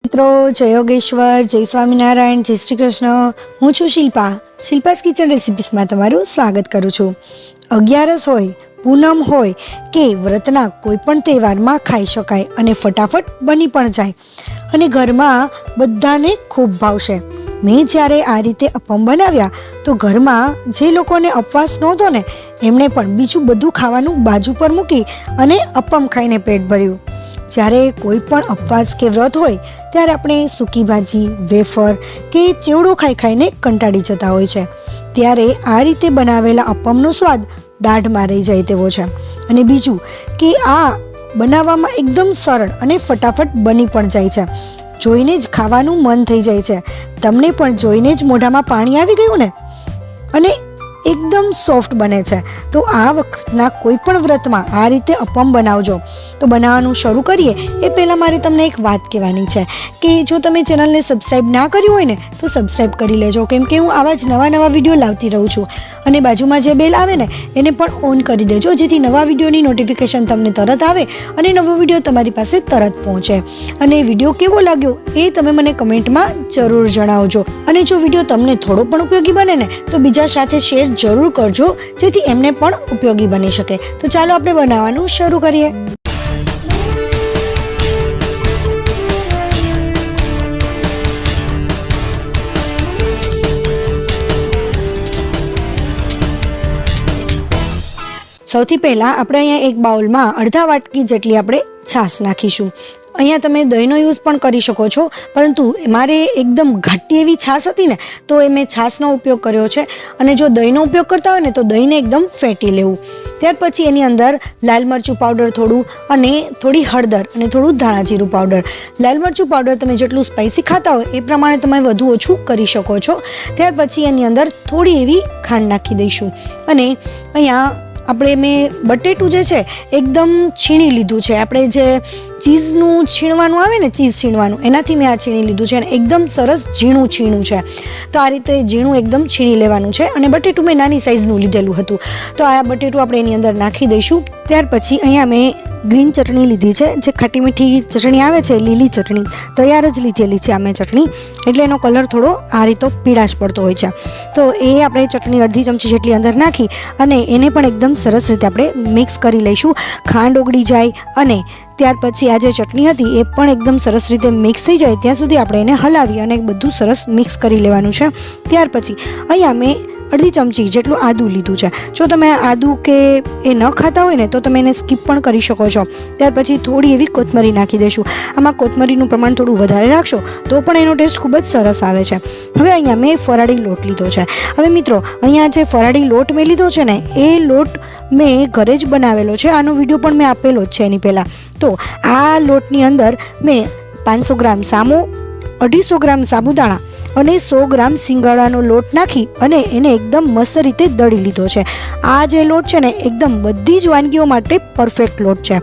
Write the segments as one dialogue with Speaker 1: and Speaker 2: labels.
Speaker 1: મિત્રો જય યોગેશ્વર, જય સ્વામિનારાયણ, જય શ્રી કૃષ્ણ. હું છું શિલ્પાસ કિચન રેસિપીસમાં તમારું સ્વાગત કરું છું. 11 હોય, પૂનમ હોય કે વ્રતના કોઈ પણ તહેવારમાં ખાઈ શકાય અને ફટાફટ બની પણ જાય અને ઘરમાં બધાને ખૂબ ભાવશે. મેં જ્યારે આ રીતે અપમ બનાવ્યા તો ઘરમાં જે લોકોને ઉપવાસ નહોતો ને એમણે પણ બીજું બધું ખાવાનું બાજુ પર મૂકી અને અપમ ખાઈને પેટ ભર્યું. જ્યારે કોઈ પણ ઉપવાસ કે વ્રત હોય ત્યારે આપણે સૂકી ભાજી, વેફર કે ચેવડો ખાઈને કંટાળી જતા હોય છે. ત્યારે આ રીતે બનાવેલા અપમનો સ્વાદ દાઢમાં રહી જાય તેવો છે. અને બીજું કે આ બનાવવામાં એકદમ સરળ અને ફટાફટ બની પણ જાય છે. જોઈને જ ખાવાનું મન થઈ જાય છે. તમને પણ જોઈને જ મોઢામાં પાણી આવી ગયું ને. અને એકદમ સોફ્ટ બને છે. તો આ વખતના કોઈ પણ વ્રતમાં આ રીતે અપમ બનાવજો. તો બનાવવાનું શરૂ કરીએ એ પહેલાં મારે તમને એક વાત કહેવાની છે કે જો તમે ચેનલને સબસ્ક્રાઈબ ના કર્યું હોય ને તો સબસ્ક્રાઈબ કરી લેજો, કેમ કે હું આવા જ નવા વિડીયો લાવતી રહું છું. અને બાજુમાં જે બેલ આવે ને એને પણ ઓન કરી દેજો, જેથી નવા વિડીયોની નોટિફિકેશન તમને તરત આવે અને નવો વિડીયો તમારી પાસે તરત પહોંચે. અને વિડીયો કેવો લાગ્યો એ તમે મને કમેન્ટમાં જરૂર જણાવજો. અને જો વિડીયો તમને થોડો પણ ઉપયોગી બને ને તો બીજા સાથે શેર જરૂર કરજો, જેથી એમને પણ ઉપયોગી બની શકે. તો ચાલો આપણે બનાવવાનું શરૂ કરીએ. સૌથી પહેલાં આપણે અહીંયા એક બાઉલમાં અડધા વાટકી જેટલી આપણે છાશ નાખીશું. અહીંયા તમે દહીંનો યુઝ પણ કરી શકો છો, પરંતુ મારે એકદમ ઘાટી એવી છાશ હતી ને તો એ મેં છાશનો ઉપયોગ કર્યો છે. અને જો દહીંનો ઉપયોગ કરતા હોય ને તો દહીંને એકદમ ફેટી લેવું. ત્યાર પછી એની અંદર લાલ મરચું પાવડર થોડું અને થોડી હળદર અને થોડું ધાણા જીરું પાવડર. લાલ મરચું પાવડર તમે જેટલું સ્પાઇસી ખાતા હોય એ પ્રમાણે તમે વધુ ઓછું કરી શકો છો. ત્યાર પછી એની અંદર થોડી એવી ખાંડ નાખી દઈશું. અને અહીંયા મેં બટેટું જે છે એકદમ છીણી લીધું છે. આપણે જે ચીઝનું છીણવાનું આવે ને, ચીઝ છીણવાનું, એનાથી મેં આ છીણી લીધું છે અને એકદમ સરસ ઝીણું છીણું છે. તો આ રીતે ઝીણું એકદમ છીણી લેવાનું છે. અને બટેટું મેં નાની સાઇઝનું લીધેલું હતું. તો આ બટેટું આપણે એની અંદર નાખી દઈશું. ત્યાર પછી અહીંયા મેં ગ્રીન ચટણી લીધી છે, જે ખાટી મીઠી ચટણી આવે છે, લીલી ચટણી તૈયાર જ લીધેલી છે આ મેં ચટણી, એટલે એનો કલર થોડો આ રીતે પીળાશ પડતો હોય છે. તો એ આપણે ચટણી અડધી ચમચી જેટલી અંદર નાખી અને એને પણ એકદમ સરસ રીતે આપણે મિક્સ કરી લઈશું. ખાંડ ઓગળી જાય અને ત્યાર પછી આ જે ચટણી હતી એ પણ એકદમ સરસ રીતે મિક્સ થઈ જાય ત્યાં સુધી આપણે એને હલાવી અને બધું સરસ મિક્સ કરી લેવાનું છે. ત્યાર પછી અહીંયા મેં અડધી ચમચી જેટલું આદું લીધું છે. જો તમે આદું કે એ ન ખાતા હોય ને તો તમે એને સ્કીપ પણ કરી શકો છો. ત્યાર પછી થોડી એવી કોથમરી નાખી દઈશું. આમાં કોથમરીનું પ્રમાણ થોડું વધારે રાખશો તો પણ એનો ટેસ્ટ ખૂબ જ સરસ આવે છે. હવે અહીંયા મેં ફરાળી લોટ લીધો છે. હવે મિત્રો અહીંયા જે ફરાળી લોટ મેં લીધો છે ને એ લોટ મેં ઘરે જ બનાવેલો છે. આનો વિડીયો પણ મેં આપેલો જ છે એની પહેલાં. તો આ લોટની અંદર મેં 500 ગ્રામ સામો, 250 ગ્રામ સાબુદાણા અને 100 ગ્રામ સિંગાડાનો લોટ નાખી અને એને એકદમ મસ્ત રીતે દળી લીધો છે. આ જે લોટ છે ને એકદમ બધી જ વાનગીઓ માટે પરફેક્ટ લોટ છે.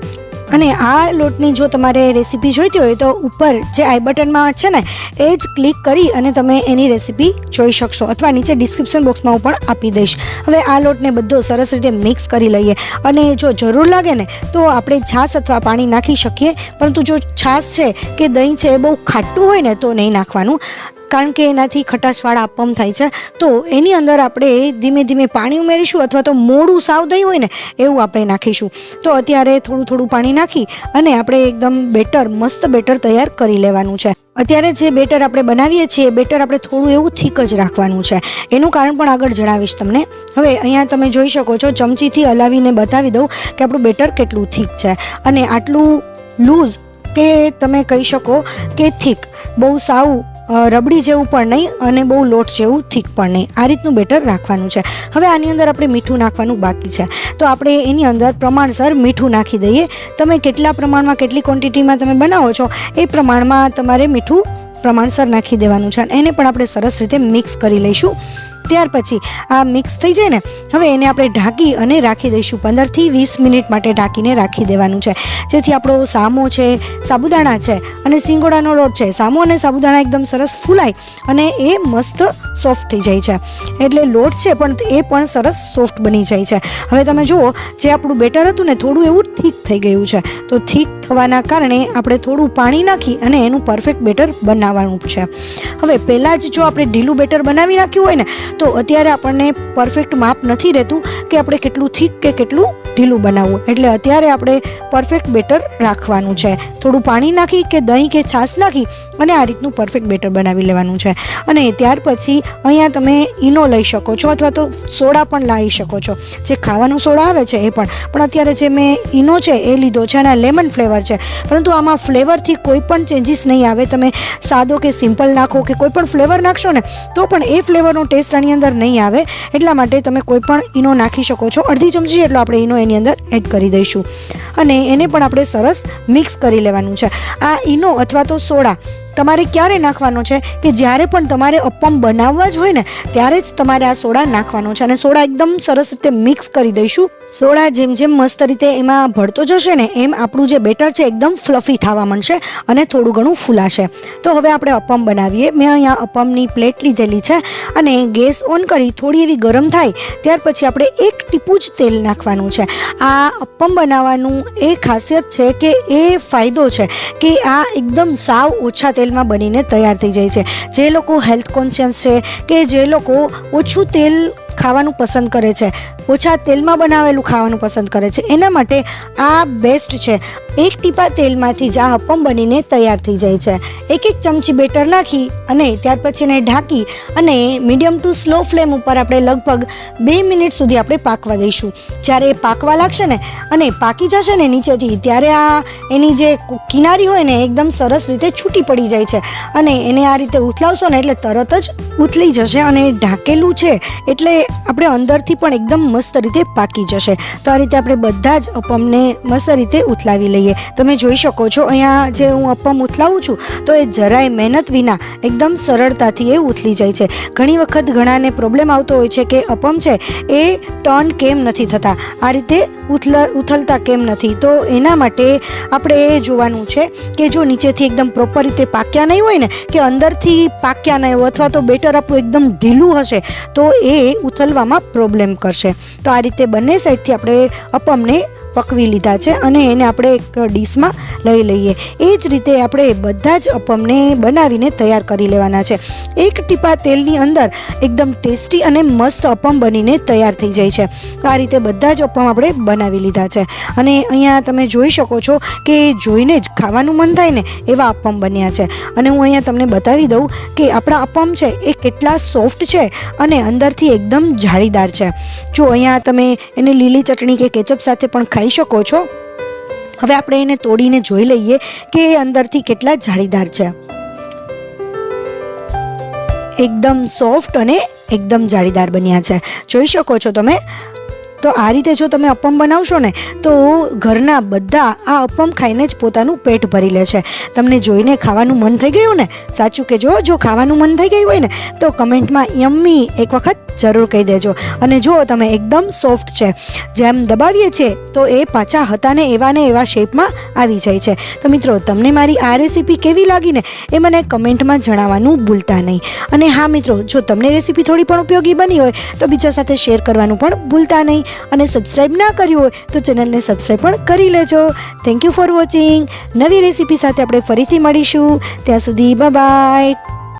Speaker 1: અને આ લોટની જો તમારે રેસીપી જોઈતી હોય તો ઉપર જે આઈ બટનમાં છે ને એ જ ક્લિક કરી અને તમે એની રેસીપી જોઈ શકશો, અથવા નીચે ડિસ્ક્રિપ્શન બોક્સમાં હું પણ આપી દઈશ. હવે આ લોટને બધો સરસ રીતે મિક્સ કરી લઈએ. અને જો જરૂર લાગે ને તો આપણે છાશ અથવા પાણી નાખી શકીએ, પરંતુ જો છાશ છે કે દહીં છે એ બહુ ખાટું હોય ને તો નહીં નાખવાનું, કારણ કે એનાથી ખટાશવાળા અપમ થાય છે. તો એની અંદર આપણે ધીમે ધીમે પાણી ઉમેરીશું, અથવા તો મોડું સાવ દહીં હોય ને એવું આપણે નાખીશું. તો અત્યારે થોડું પાણી નાખી અને આપણે એકદમ મસ્ત બેટર તૈયાર કરી લેવાનું છે. અત્યારે જે બેટર આપણે બનાવીએ છીએ એ બેટર આપણે થોડું એવું થીક જ રાખવાનું છે. એનું કારણ પણ આગળ જણાવીશ તમને. હવે અહીંયા તમે જોઈ શકો છો, ચમચીથી હલાવીને બતાવી દઉં કે આપણું બેટર કેટલું થીક છે. અને આટલું લૂઝ કે તમે કહી શકો કે થીક, બહુ સાવ રબડી જેવું પણ નહીં અને બહુ લોટ જેવું થીક પણ નહીં, આ રીતનું બેટર રાખવાનું છે. હવે આની અંદર આપણે મીઠું નાખવાનું બાકી છે. તો આપણે એની અંદર પ્રમાણસર મીઠું નાખી દઈએ. તમે કેટલા પ્રમાણમાં, કેટલી ક્વોન્ટિટીમાં તમે બનાવો છો એ પ્રમાણમાં તમારે મીઠું પ્રમાણસર નાખી દેવાનું છે. એને પણ આપણે સરસ રીતે મિક્સ કરી લઈશું. ત્યાર પછી આ મિક્સ થઈ જાય ને, હવે એને આપણે ઢાંકી અને રાખી દઈશું. 15થી 20 મિનિટ માટે ઢાંકીને રાખી દેવાનું છે, જેથી આપણો સામો છે, સાબુદાણા છે અને સિંગોડાનો લોટ છે, સામો અને સાબુદાણા એકદમ સરસ ફૂલાય અને એ મસ્ત સોફ્ટ થઈ જાય છે. એટલે લોટ છે પણ એ પણ સરસ સોફ્ટ બની જાય છે. હવે તમે જુઓ, જે આપણું બેટર હતું ને થોડું એવું થીક થઈ ગયું છે, તો થીક થવાના કારણે આપણે થોડું પાણી નાખી અને એનું પરફેક્ટ બેટર બનાવવાનું છે. હવે પહેલાં જ જો આપણે ઢીલું બેટર બનાવી નાખ્યું હોય ને તો અત્યારે આપણને પરફેક્ટ માપ નથી રહેતું કે આપણે કેટલું થીક કે કેટલું ઢીલું બનાવવું. એટલે અત્યારે આપણે પરફેક્ટ બેટર રાખવાનું છે. થોડું પાણી નાખી કે દહીં કે છાશ નાખી અને આ રીતનું પરફેક્ટ બેટર બનાવી લેવાનું છે. અને ત્યાર પછી અહીંયા તમે ઈનો લઈ શકો છો અથવા તો સોડા પણ લાવી શકો છો, જે ખાવાનું સોડા આવે છે એ પણ અત્યારે જે મેં ઈનો છે એ લીધો છે અને આ લેમન ફ્લેવર છે. પરંતુ આમાં ફ્લેવરથી કોઈ પણ ચેન્જીસ નહીં આવે. તમે સાદો કે સિમ્પલ નાખો કે કોઈ પણ ફ્લેવર નાખશો ને તો પણ એ ફ્લેવરનો ટેસ્ટ આની અંદર નહીં આવે. એટલા માટે તમે કોઈ પણ ઈનો નાખી શકો છો. અડધી ચમચી જેટલો આપણે ઈનો એની અંદર એડ કરી દઈશું અને એને પણ આપણે સરસ મિક્સ કરી લેવાનું છે. આ ઈનો અથવા તો સોડા તમારે ક્યારે નાખવાનો છે કે જ્યારે પણ તમારે અપમ બનાવવા જ હોય ને ત્યારે જ તમારે આ સોડા નાખવાનો છે. અને સોડા એકદમ સરસ રીતે મિક્સ કરી દઈશું. સોડા જેમ જેમ મસ્ત રીતે એમાં ભળતો જશે ને એમ આપણું જે બેટર છે એકદમ ફ્લફી થવા માંડશે અને થોડું ઘણું ફૂલાશે. તો હવે આપણે અપમ બનાવીએ. મેં અહીંયા અપમની પ્લેટ લીધેલી છે અને ગેસ ઓન કરી થોડી એવી ગરમ થાય ત્યાર પછી આપણે એક ટીપું જ તેલ નાખવાનું છે. આ અપમ બનાવવાનું એ ખાસિયત છે કે એ ફાયદો છે કે આ એકદમ સાવ ઓછા તેલમાં બનીને તૈયાર થઈ જાય છે. જે લોકો હેલ્થ કોન્શિયસ છે કે જે લોકો ઓછું તેલ ખાવાનું પસંદ કરે છે, ઓછા તેલમાં બનાવેલું ખાવાનું પસંદ કરે છે, એના માટે આ બેસ્ટ છે. એક ટીપા તેલમાંથી જ આ અપમ બનીને તૈયાર થઈ જાય છે. એક ચમચી બેટર નાખી અને ત્યાર પછી એને ઢાંકી અને મીડિયમ ટુ સ્લો ફ્લેમ ઉપર આપણે લગભગ 2 મિનિટ સુધી આપણે પાકવા દઈશું. જ્યારે એ પાકવા લાગશે ને અને પાકી જશે ને નીચેથી ત્યારે આ એની જે કિનારી હોય ને એકદમ સરસ રીતે છૂટી પડી જાય છે અને એને આ રીતે ઉથલાવશો ને એટલે તરત જ ઉથલી જશે અને ઢાંકેલું છે એટલે આપણે અંદરથી પણ એકદમ મસ્ત રીતે પાકી જશે. તો આ રીતે આપણે બધા જ અપમને મસ્ત રીતે ઉથલાવી લઈએ. તમે જોઈ શકો છો અહીંયા જે હું અપમ ઉથલાવું છું તો એ જરાય મહેનત વિના એકદમ સરળતાથી એ ઉથલી જાય છે. ઘણી વખત ઘણાને પ્રોબ્લેમ આવતો હોય છે કે અપમ છે એ ટર્ન કેમ નથી થતા, આ રીતે ઉથલતા કેમ નથી. તો એના માટે આપણે એ જોવાનું છે કે જો નીચેથી એકદમ પ્રોપર રીતે પાક્યા નહીં હોય ને કે અંદરથી પાક્યા નહીં હોય અથવા તો બેટર આપણું એકદમ ઢીલું હશે તો એ ઉથલવામાં પ્રોબ્લેમ કરશે. તો આ રીતે બંને સાઈડથી આપણે અપમને પકવી લીધા છે અને એને આપણે એક ડીશમાં લઈ લઈએ. એ જ રીતે આપણે બધા જ અપમને બનાવીને તૈયાર કરી લેવાના છે. એક ટીપા તેલની અંદર એકદમ ટેસ્ટી અને મસ્ત અપમ બનીને તૈયાર થઈ જાય છે. આ રીતે બધા જ અપમ આપણે બનાવી લીધા છે અને અહીંયા તમે જોઈ શકો છો કે જોઈને જ ખાવાનું મન થાય ને એવા અપમ બન્યા છે. અને હું અહીંયા તમને બતાવી દઉં કે આપણા અપમ છે એ કેટલા સોફ્ટ છે અને અંદરથી એકદમ જાળીદાર છે. જો અહીંયા તમે એને લીલી ચટણી કે કેચઅપ સાથે પણ ખાઈ શકો છો. હવે આપણે એને તોડીને જોઈ લઈએ કે એ અંદરથી કેટલા જાળીદાર છે. એકદમ સોફ્ટ અને એકદમ જાળીદાર બન્યા છે, જોઈ શકો છો તમે. તો આ રીતે જો તમે અપમ બનાવશો ને તો ઘરના બધા આ અપમ ખાઈને જ પોતાનું પેટ ભરી લેશે. તમને જોઈને ખાવાનું મન થઈ ગયું ને? સાચું કે જો ખાવાનું મન થઈ ગયું હોય ને તો કમેન્ટમાં યમ્મી એક વખત જરૂર કહી દેજો. અને જો તમે એકદમ સોફ્ટ છે, જેમ દબાવીએ છીએ તો એ પાછા હતા ને એવા શેપમાં આવી જાય છે. તો મિત્રો તમને મારી આ રેસીપી કેવી લાગી ને એ મને કમેન્ટમાં જણાવવાનું ભૂલતા નહીં. અને હા મિત્રો, જો તમને રેસીપી થોડી પણ ઉપયોગી બની હોય તો બીજા સાથે શેર કરવાનું પણ ભૂલતા નહીં. અને સબસ્ક્રાઈબ ના કર્યું હોય તો ચેનલને સબસ્ક્રાઈબ પણ કરી લેજો. Thank you for watching. નવી રેસીપી સાથે આપણે ફરીથી મળીશું. ત્યાં સુધી બાય બાય.